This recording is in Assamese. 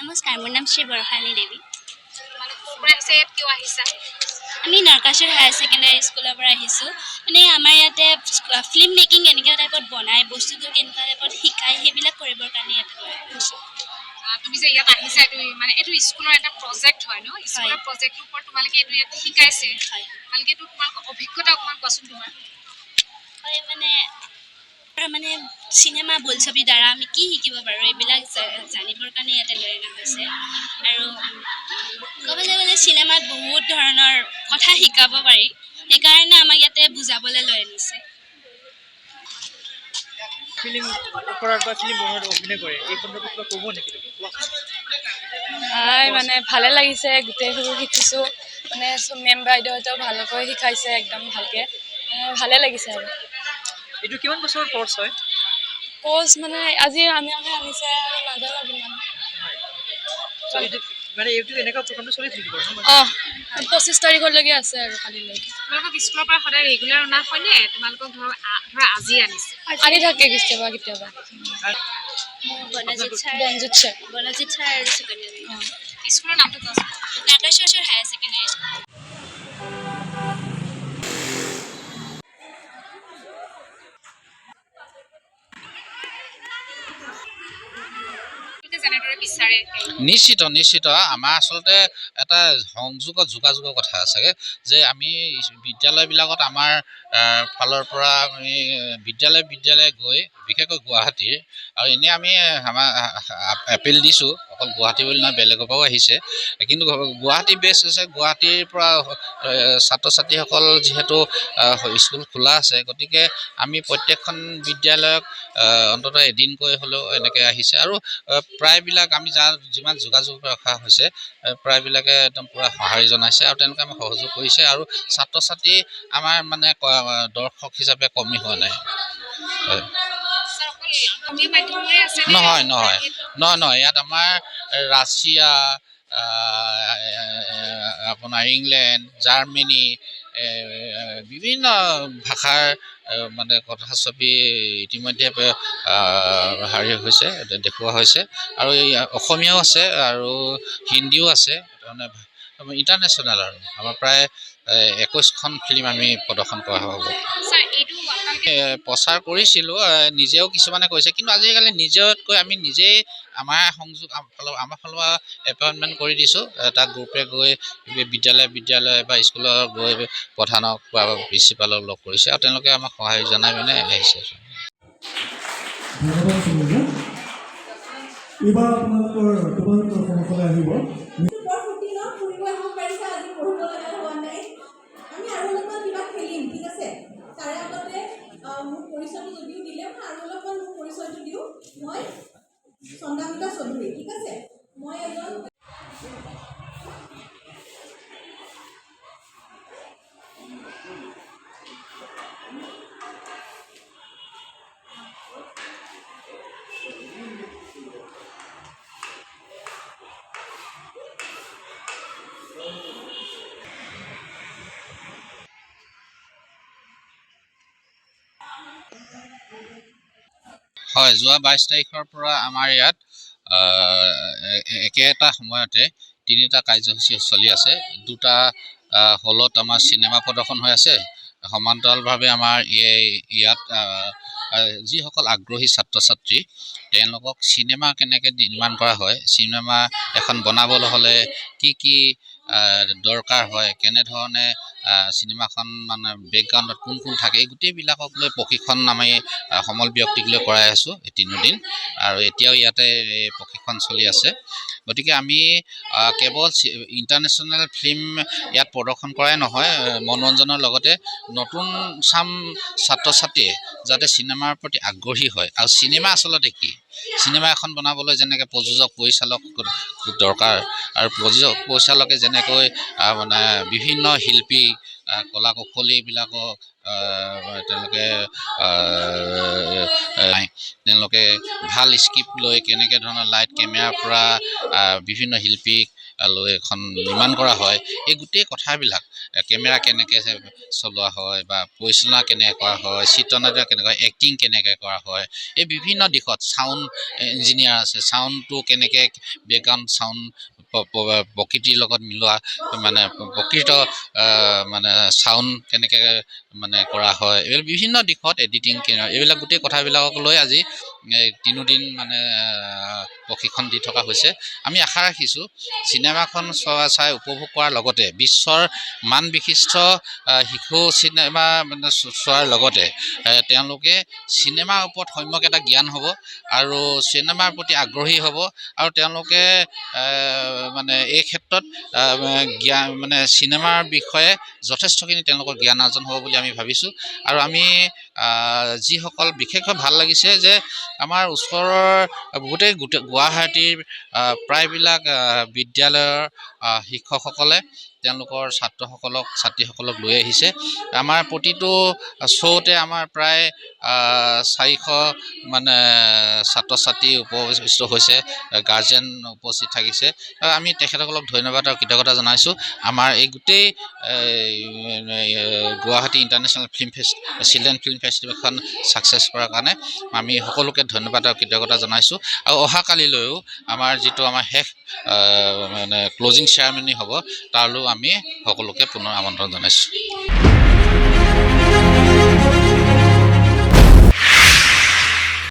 নমস্কাৰ, মোৰ নাম শ্ৰী বৰষাৰাণী দেৱী। মানে ক'ৰ পৰা আহিছে, ইয়াত কিয় আহিছা? আমি নৰকাসুৰ হায়াৰ ছেকেণ্ডাৰী স্কুলৰ পৰা আহিছোঁ। মানে আমাৰ ইয়াতে ফিল্ম মেকিং কেনেকুৱা টাইপত বনায়, বস্তুটো কেনেকুৱা টাইপত শিকায়, সেইবিলাক কৰিবৰ কাৰণে ইয়াতে লৈ আহিছোঁ। তুমি যে ইয়াত আহিছা, এইটো স্কুলৰ এটা প্ৰজেক্ট হয় ন? স্কুলৰ প্ৰজেক্টটোৰ ওপৰত তোমালোকে এইটো ইয়াত শিকাইছে। তোমালোকে এইটো তোমালোকৰ অভিজ্ঞতা অকণমান কোৱাচোন তোমাৰ। হয়, মানে চিনেমা বোলছবিৰ দ্বাৰা আমি কি শিকিব পাৰোঁ, এইবিলাক জানিবৰ কাৰণে ইয়াতে লৈ অনা হৈছে। আৰু ক'বলৈ গ'লে চিনেমাত বহুত ধৰণৰ কথা শিকাব পাৰি, সেইকাৰণে আমাক ইয়াতে বুজাবলৈ লৈ আনিছে। ফিল্ম কৰাৰ বা ফিল্ম বনোৱাৰ অভিনয় কৰে, এই সন্দৰ্ভত কিবা ক'ব নেকি? মানে ভালে লাগিছে, গোটেইবোৰ শিকিছোঁ। মানে মেম বাইদেউহঁতেও ভালকৈ শিকাইছে, একদম ভালকৈ। ভালে লাগিছে আৰু। এইটো কিমান বছৰৰ কৰ্চ হয়? কৰ্চ মানে আজি আনিছে নাজানো কিমান। মানে এইটো এনেকুৱা প্ৰগ্ৰামটো চলি থাকিব? 25 তাৰিখলৈকে আছে আৰু কালিলৈকে। তোমালোকক স্কুলৰ পৰা সদায় ৰেগুলাৰ অনা হয়নে? তোমালোকক ধৰা আজি আনিছে? আনি থাকে কেতিয়াবা কেতিয়াবা। বনজিৎ ছাৰ আৰু স্কুলৰ নামটো কোৱাচোন। Narakasur higher secondary school. যেনেদৰে বিচাৰে নিশ্চিত আমাৰ আচলতে এটা যোগাযোগৰ কথা আছে যে আমি বিদ্যালয়বিলাকত আমাৰ ফালৰ পৰা আমি বিদ্যালয় গৈ বিশেষকৈ গুৱাহাটীৰ আৰু এনেই আমি আমাৰ এপিল দিছোঁ, অকল গুৱাহাটী বুলি নহয় বেলেগৰ পৰাও আহিছে, কিন্তু গুৱাহাটী বেছ হৈছে গুৱাহাটীৰ পৰা ছাত্ৰ ছাত্ৰীসকল যিহেতু স্কুল খোলা আছে, গতিকে আমি প্ৰত্যেকখন বিদ্যালয়ক অন্ততঃ এদিনকৈ হ'লেও এনেকৈ আহিছে। আৰু প্ৰায়বিলাক আমি যিমান যোগাযোগ ৰখা হৈছে প্ৰায়বিলাকে একদম পূৰা সঁহাৰি জনাইছে আৰু তেওঁলোকে আমাক সহযোগ কৰিছে। আৰু ছাত্ৰ ছাত্ৰী আমাৰ মানে দৰ্শক হিচাপে কমি হোৱা নাই। নহয়, ইয়াত আমাৰ ৰাছিয়া, আপোনাৰ ইংলেণ্ড, জাৰ্মানী, বিভিন্ন ভাষাৰ মানে কথাছবি ইতিমধ্যে হেৰি হৈছে, দেখুওৱা হৈছে। আৰু অসমীয়াও আছে আৰু হিন্দীও আছে, তাৰমানে ইণ্টাৰনেশ্যনেল। আৰু আমাৰ প্ৰায় 21খন ফিল্ম আমি প্ৰদৰ্শন কৰা হ'ব। প্ৰচাৰ কৰিছিলোঁ, নিজেও কিছুমানে কৰিছে, কিন্তু আজিকালি নিজতকৈ আমি নিজেই আমাৰ ফালৰ পৰা এপইণ্টমেণ্ট কৰি দিছোঁ। এটা গ্ৰুপে গৈ বিদ্যালয় বা স্কুলৰ গৈ প্ৰধানক বা প্ৰিন্সিপালক লগ কৰিছে আৰু তেওঁলোকে আমাক সহায় জনাই মানে আহিছে। এইবাৰ তোমালোকৰ সমস্যালৈ আহিব। মই চন্দামিতা চৌধুৰী, ঠিক আছে। মই এজন হয়, যোৱা 22 তাৰিখৰ পৰা আমাৰ ইয়াত একেটা সময়তে 3টা কাৰ্যসূচী চলি আছে। 2টা হলত আমাৰ চিনেমা প্ৰদৰ্শন হৈ আছে। সমান্তৰালভাৱে আমাৰ ইয়াত যিসকল আগ্ৰহী ছাত্ৰ ছাত্ৰী তেওঁলোকক চিনেমা কেনেকৈ নিৰ্মাণ কৰা হয়, চিনেমা এখন বনাবলৈ হ'লে কি দৰকাৰ হয়, কেনেধৰণে চিনেমাখন মানে বেকগ্ৰাউণ্ডত কোন থাকে, এই গোটেইবিলাকক লৈ প্ৰশিক্ষণ আমি সমল ব্যক্তিক লৈ কৰাই আছোঁ এই 3 দিন। আৰু এতিয়াও ইয়াতে প্ৰশিক্ষণ চলি আছে। গতিকে আমি কেৱল ইণ্টাৰনেশ্যনেল ফিল্ম ইয়াত প্ৰদৰ্শন কৰাই নহয়, মনোৰঞ্জনৰ লগতে নতুন চাম ছাত্ৰ ছাত্ৰীয়ে যাতে চিনেমাৰ প্ৰতি আগ্ৰহী হয়। আৰু চিনেমা আচলতে কি, চিনেমা এখন বনাবলৈ যেনেকৈ প্ৰযোজক পৰিচালক দৰকাৰ, আৰু প্ৰযোজক পৰিচালকে যেনেকৈ মানে বিভিন্ন শিল্পী কলা কৌশলীবিলাকক তেওঁলোকে ভাল স্ক্ৰিপ্ট লৈ কেনেকৈ ধৰণৰ লাইট কেমেৰাৰ পৰা বিভিন্ন শিল্পীক লৈ এখন নিৰ্মাণ কৰা হয় এই গোটেই কথাবিলাক কেমেৰা কেনেকৈ চলোৱা হয় বা পৰিচালনা কেনেকৈ কৰা হয় চিত্ৰনাট্য কেনেকৈ এক্টিং কেনেকৈ কৰা হয় এই বিভিন্ন দিশত চাউণ্ড ইঞ্জিনিয়াৰ আছে চাউণ্ডটো কেনেকৈ বেকগ্ৰাউণ্ড চাউণ্ড প্ৰকৃতিৰ লগত মিলোৱা মানে প্ৰকৃত মানে চাউণ্ড কেনেকৈ মানে কৰা হয় এইবিলাক বিভিন্ন দিশত এডিটিং এইবিলাক গোটেই কথাবিলাকক লৈ আজি 3 দিন মানে প্ৰশিক্ষণ দি থকা হৈছে আমি আশা ৰাখিছোঁ চিনেমাখন চাই উপভোগ কৰাৰ লগতে বিশ্বৰ মান বিশিষ্ট শিশু চিনেমা মানে চোৱাৰ লগতে তেওঁলোকে চিনেমাৰ ওপৰত সম্যক এটা জ্ঞান হ'ব আৰু চিনেমাৰ প্ৰতি আগ্ৰহী হ'ব আৰু তেওঁলোকে মানে এই ক্ষেত্ৰত জ্ঞান মানে চিনেমাৰ বিষয়ে যথেষ্টখিনি তেওঁলোকৰ জ্ঞান অৰ্জন হ'ব বুলি আমি ভাবিছোঁ আৰু আমি যিসকল বিশেষকৈ ভাল লাগিছে যে আমাৰ ওচৰৰ গোটেই গুৱাহাটীৰ প্ৰায়বিলাক বিদ্যালয়ৰ শিক্ষকসকলে তেওঁলোকৰ ছাত্ৰীসকলক লৈ আহিছে আমাৰ প্ৰতিটো শ্ব'তে আমাৰ প্ৰায় 400 মানে ছাত্ৰ ছাত্ৰী উপস্থিত হৈছে গাৰ্জেন উপস্থিত থাকিছে আমি তেখেতসকলক ধন্যবাদ আৰু কৃতজ্ঞতা জনাইছোঁ আমাৰ এই গোটেই গুৱাহাটী ইণ্টাৰনেশ্যনেল চিলড্ৰেন ফিল্ম ফেষ্টিভেলখন ছাকচেছ কৰাৰ কাৰণে আমি সকলোকে ধন্যবাদ আৰু কৃতজ্ঞতা জনাইছোঁ আৰু অহাকালিলৈও আমাৰ যিটো আমাৰ শেষ মানে ক্লজিং চেৰেমনি হ'ব তাৰলৈও আমি সকলোকে পুনৰ আমন্ত্ৰণ জনাইছোঁ